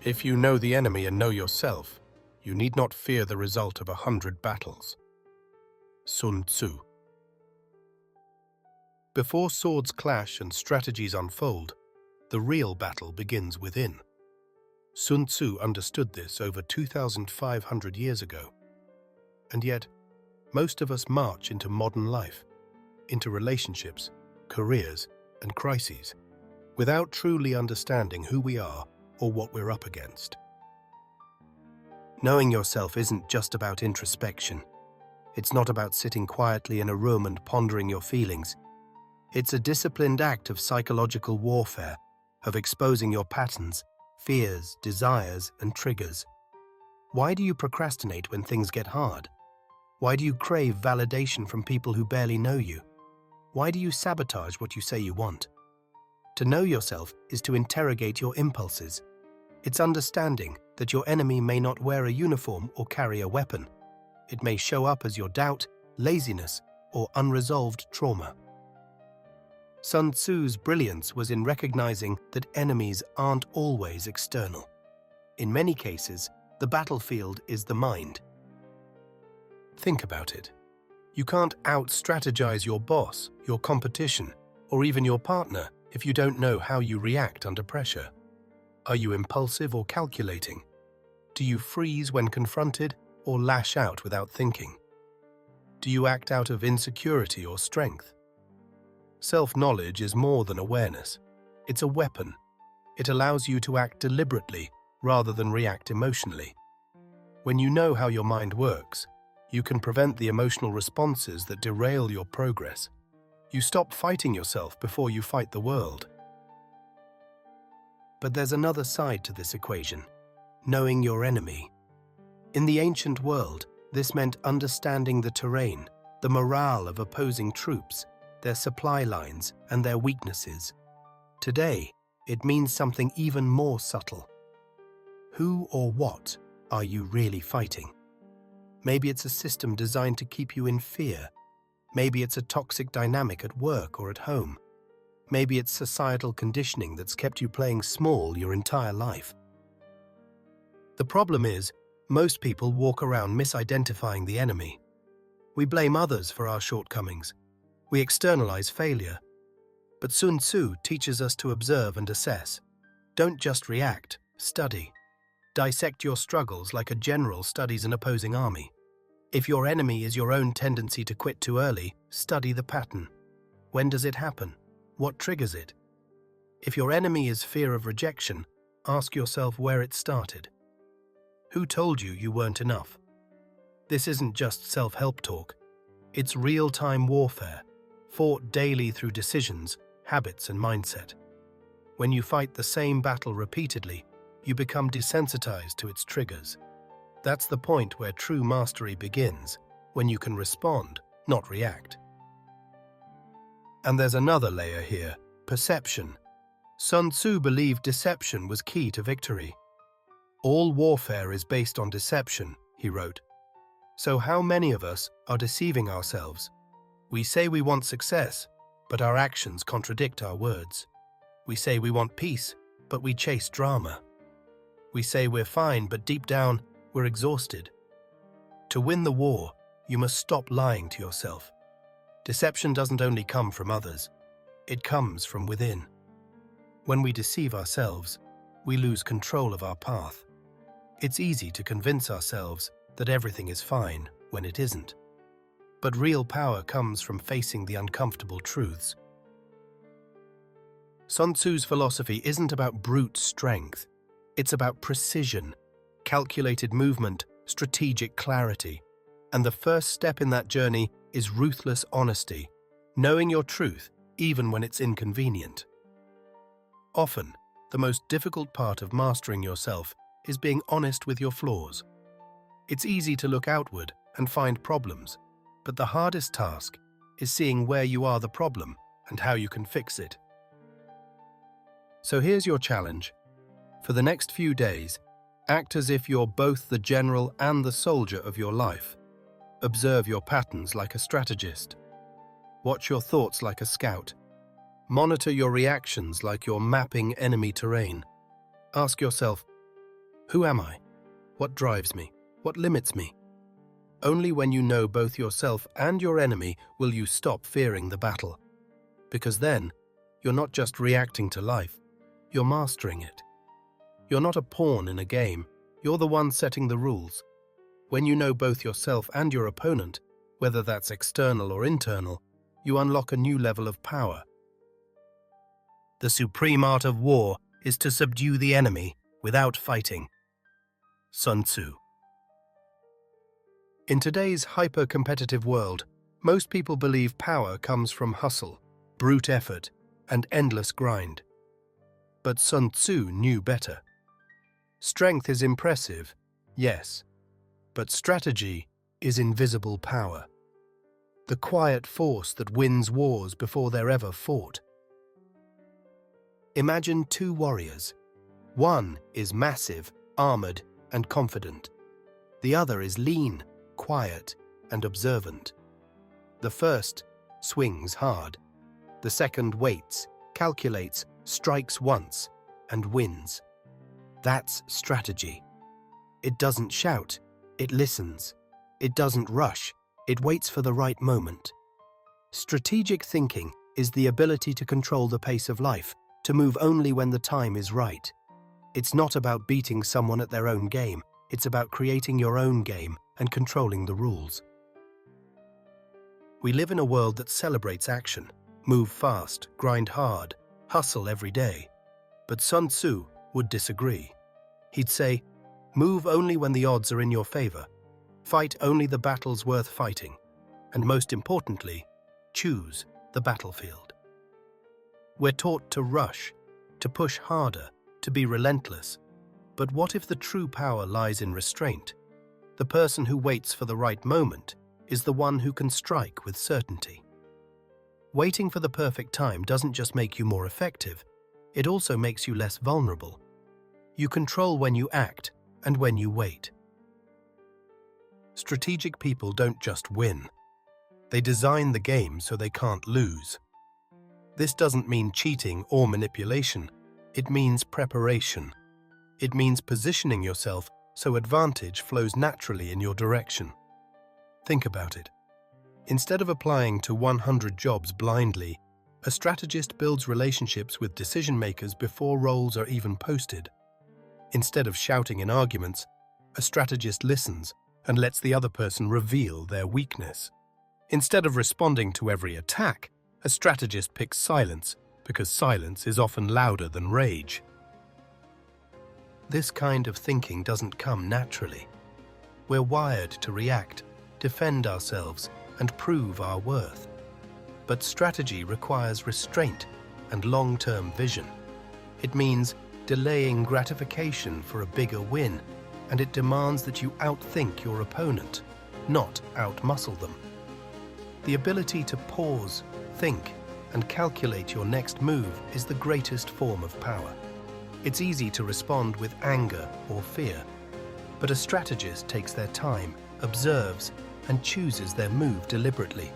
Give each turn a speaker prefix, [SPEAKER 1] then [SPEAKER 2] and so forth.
[SPEAKER 1] If you know the enemy and know yourself, you need not fear the result of 100 battles. Sun Tzu. Before swords clash and strategies unfold, the real battle begins within. Sun Tzu understood this over 2,500 years ago. And yet, most of us march into modern life, into relationships, careers, and crises, without truly understanding who we are or what we're up against. Knowing yourself isn't just about introspection. It's not about sitting quietly in a room and pondering your feelings. It's a disciplined act of psychological warfare, of exposing your patterns, fears, desires, and triggers. Why do you procrastinate when things get hard? Why do you crave validation from people who barely know you? Why do you sabotage what you say you want? To know yourself is to interrogate your impulses. It's understanding that your enemy may not wear a uniform or carry a weapon. It may show up as your doubt, laziness, or unresolved trauma. Sun Tzu's brilliance was in recognizing that enemies aren't always external. In many cases, the battlefield is the mind. Think about it. You can't out-strategize your boss, your competition, or even your partner if you don't know how you react under pressure. Are you impulsive or calculating? Do you freeze when confronted or lash out without thinking? Do you act out of insecurity or strength? Self-knowledge is more than awareness. It's a weapon. It allows you to act deliberately rather than react emotionally. When you know how your mind works, you can prevent the emotional responses that derail your progress. You stop fighting yourself before you fight the world. But there's another side to this equation: knowing your enemy. In the ancient world, this meant understanding the terrain, the morale of opposing troops, their supply lines, and their weaknesses. Today, it means something even more subtle. Who or what are you really fighting? Maybe it's a system designed to keep you in fear. Maybe it's a toxic dynamic at work or at home. Maybe it's societal conditioning that's kept you playing small your entire life. The problem is, most people walk around misidentifying the enemy. We blame others for our shortcomings. We externalize failure. But Sun Tzu teaches us to observe and assess. Don't just react, study. Dissect your struggles like a general studies an opposing army. If your enemy is your own tendency to quit too early, study the pattern. When does it happen? What triggers it? If your enemy is fear of rejection, ask yourself where it started. Who told you you weren't enough? This isn't just self-help talk. It's real-time warfare, fought daily through decisions, habits, and mindset. When you fight the same battle repeatedly, you become desensitized to its triggers. That's the point where true mastery begins, when you can respond, not react. And there's another layer here: perception. Sun Tzu believed deception was key to victory. All warfare is based on deception, he wrote. So how many of us are deceiving ourselves? We say we want success, but our actions contradict our words. We say we want peace, but we chase drama. We say we're fine, but deep down, we're exhausted. To win the war, you must stop lying to yourself. Deception doesn't only come from others, it comes from within. When we deceive ourselves, we lose control of our path. It's easy to convince ourselves that everything is fine when it isn't. But real power comes from facing the uncomfortable truths. Sun Tzu's philosophy isn't about brute strength. It's about precision, calculated movement, strategic clarity. And the first step in that journey is ruthless honesty, knowing your truth even when it's inconvenient. Often, the most difficult part of mastering yourself is being honest with your flaws. It's easy to look outward and find problems, but the hardest task is seeing where you are the problem and how you can fix it. So here's your challenge. For the next few days, act as if you're both the general and the soldier of your life. Observe your patterns like a strategist. Watch your thoughts like a scout. Monitor your reactions like you're mapping enemy terrain. Ask yourself, Who am I? What drives me? What limits me? Only when you know both yourself and your enemy will you stop fearing the battle. Because then, you're not just reacting to life, you're mastering it. You're not a pawn in a game, you're the one setting the rules. When you know both yourself and your opponent, whether that's external or internal, you unlock a new level of power. The supreme art of war is to subdue the enemy without fighting. Sun Tzu. In today's hyper-competitive world, most people believe power comes from hustle, brute effort, and endless grind. But Sun Tzu knew better. Strength is impressive, yes, but strategy is invisible power. The quiet force that wins wars before they're ever fought. Imagine two warriors. One is massive, armored, and confident. The other is lean, quiet, and observant. The first swings hard. The second waits, calculates, strikes once, and wins. That's strategy. It doesn't shout, it listens. It doesn't rush, it waits for the right moment. Strategic thinking is the ability to control the pace of life, to move only when the time is right. It's not about beating someone at their own game, it's about creating your own game and controlling the rules. We live in a world that celebrates action, move fast, grind hard, hustle every day. But Sun Tzu would disagree. He'd say, move only when the odds are in your favor, fight only the battles worth fighting, and most importantly, choose the battlefield. We're taught to rush, to push harder, to be relentless. But what if the true power lies in restraint? The person who waits for the right moment is the one who can strike with certainty. Waiting for the perfect time doesn't just make you more effective, it also makes you less vulnerable. You control when you act and when you wait. Strategic people don't just win. They design the game so they can't lose. This doesn't mean cheating or manipulation. It means preparation. It means positioning yourself so advantage flows naturally in your direction. Think about it. Instead of applying to 100 jobs blindly, a strategist builds relationships with decision-makers before roles are even posted. Instead of shouting in arguments, a strategist listens and lets the other person reveal their weakness. Instead of responding to every attack, a strategist picks silence, because silence is often louder than rage. This kind of thinking doesn't come naturally. We're wired to react, defend ourselves, and prove our worth. But strategy requires restraint and long-term vision. It means delaying gratification for a bigger win, and it demands that you outthink your opponent, not outmuscle them. The ability to pause, think, and calculate your next move is the greatest form of power. It's easy to respond with anger or fear, but a strategist takes their time, observes, and chooses their move deliberately.